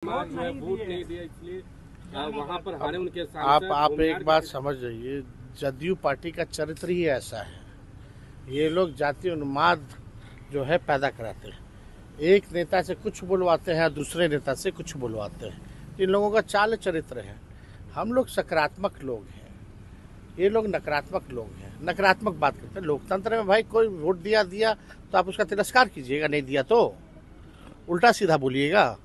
Vote नहीं दिया इसलिए वहाँ पर हारे उनके आप एक बात समझ जाइए, जदयू पार्टी का चरित्र ही ऐसा है। ये लोग जातीय उन्माद जो है पैदा कराते हैं। एक नेता से कुछ बुलवाते हैं, दूसरे नेता से कुछ बुलवाते हैं। इन लोगों का चाल चरित्र है। हम लोग सकारात्मक लोग हैं, ये लोग नकारात्मक लोग हैं, नकारात्मक बात करते हैं। लोकतंत्र में भाई कोई वोट दिया तो आप उसका तिरस्कार कीजिएगा, नहीं दिया तो उल्टा सीधा बोलिएगा।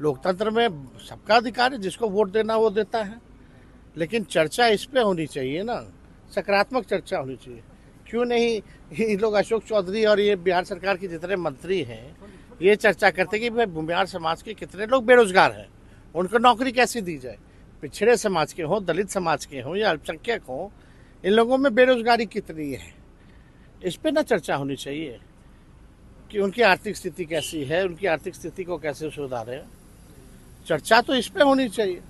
लोकतंत्र में सबका अधिकार है, जिसको वोट देना वो देता है। लेकिन चर्चा इस पे होनी चाहिए ना, सकारात्मक चर्चा होनी चाहिए। क्यों नहीं ये लोग अशोक चौधरी और ये बिहार सरकार के जितने मंत्री हैं ये चर्चा करते कि भाई भूमिहार समाज के कितने लोग बेरोजगार हैं, उनको नौकरी कैसे दी जाए। पिछड़े समाज के हों, दलित समाज के हों या अल्पसंख्यक हों, इन लोगों में बेरोजगारी कितनी है, इस पे ना चर्चा होनी चाहिए कि उनकी आर्थिक स्थिति कैसी है, उनकी आर्थिक स्थिति को कैसे सुधारें। चर्चा तो इस पे होनी चाहिए।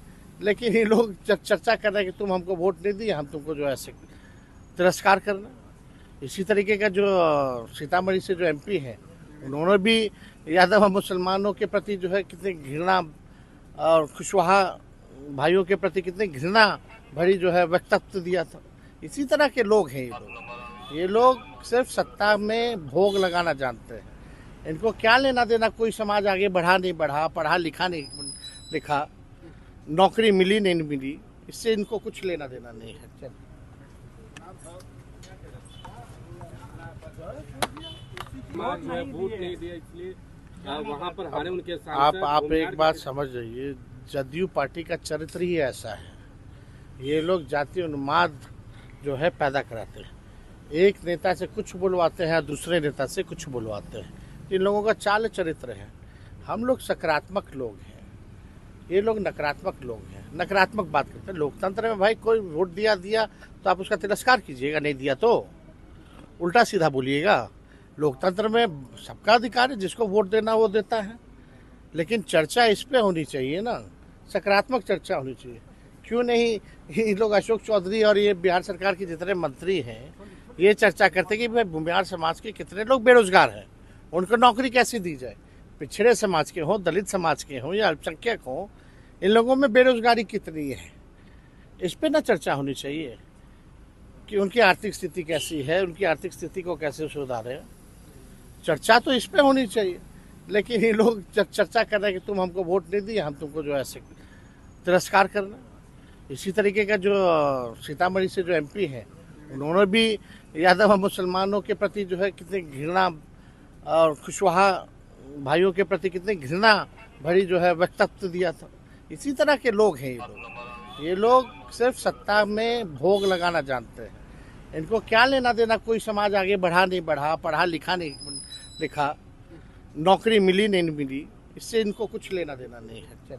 लेकिन ये लोग चर्चा कर रहे हैं कि तुम हमको वोट नहीं दिए, हम तुमको जो है तिरस्कार करना। इसी तरीके का जो सीतामढ़ी से जो एमपी हैं, उन्होंने भी यादव मुसलमानों के प्रति जो है कितनी घृणा और कुशवाहा भाइयों के प्रति कितनी घृणा भरी जो है वक्तव्य दिया था। इसी तरह के लोग हैं ये लोग सिर्फ सत्ता में भोग लगाना जानते हैं। इनको क्या लेना देना कोई समाज आगे बढ़ा नहीं बढ़ा, पढ़ा लिखा नहीं लिखा, नौकरी मिली नहीं मिली, इससे इनको कुछ लेना देना नहीं है। चल वोट नहीं दिया इसलिए वहाँ पर हारे उनके आप एक बात समझ जाइए, जदयू पार्टी का चरित्र ही ऐसा है। ये लोग जातीय उन्माद जो है पैदा कराते हैं। एक नेता से कुछ बुलवाते हैं, दूसरे नेता से कुछ बुलवाते हैं। इन लोगों का चाल चरित्र है। हम लोग सकारात्मक लोग हैं, ये लोग नकारात्मक लोग हैं, नकारात्मक बात करते हैं। लोकतंत्र में भाई कोई वोट दिया तो आप उसका तिरस्कार कीजिएगा, नहीं दिया तो उल्टा सीधा बोलिएगा। लोकतंत्र में सबका अधिकार है, जिसको वोट देना वो देता है। लेकिन चर्चा इस पे होनी चाहिए ना, सकारात्मक चर्चा होनी चाहिए। क्यों नहीं ये लोग अशोक चौधरी और ये बिहार सरकार के जितने मंत्री हैं ये चर्चा करते कि भाई भूमिहार समाज के कितने लोग बेरोजगार हैं, उनको नौकरी कैसे दी जाए। पिछड़े समाज के हों, दलित समाज के हों या अल्पसंख्यक हों, इन लोगों में बेरोजगारी कितनी है, इस पे ना चर्चा होनी चाहिए कि उनकी आर्थिक स्थिति कैसी है, उनकी आर्थिक स्थिति को कैसे सुधारें। चर्चा तो इस पे होनी चाहिए। लेकिन ये लोग चर्चा कर रहे हैं कि तुम हमको वोट नहीं दिए, हम तुमको जो है तिरस्कार करना। इसी तरीके का जो सीतामढ़ी से जो एमपी हैं, उन्होंने भी यादव मुसलमानों के प्रति जो है कितनी घृणा और कुशवाहा भाइयों के प्रति कितनी घृणा भरी जो है वक्तव्य दिया था। इसी तरह के लोग हैं ये लोग सिर्फ सत्ता में भोग लगाना जानते हैं। इनको क्या लेना देना कोई समाज आगे बढ़ा नहीं बढ़ा, पढ़ा लिखा नहीं लिखा, नौकरी मिली नहीं मिली, इससे इनको कुछ लेना देना नहीं है। चल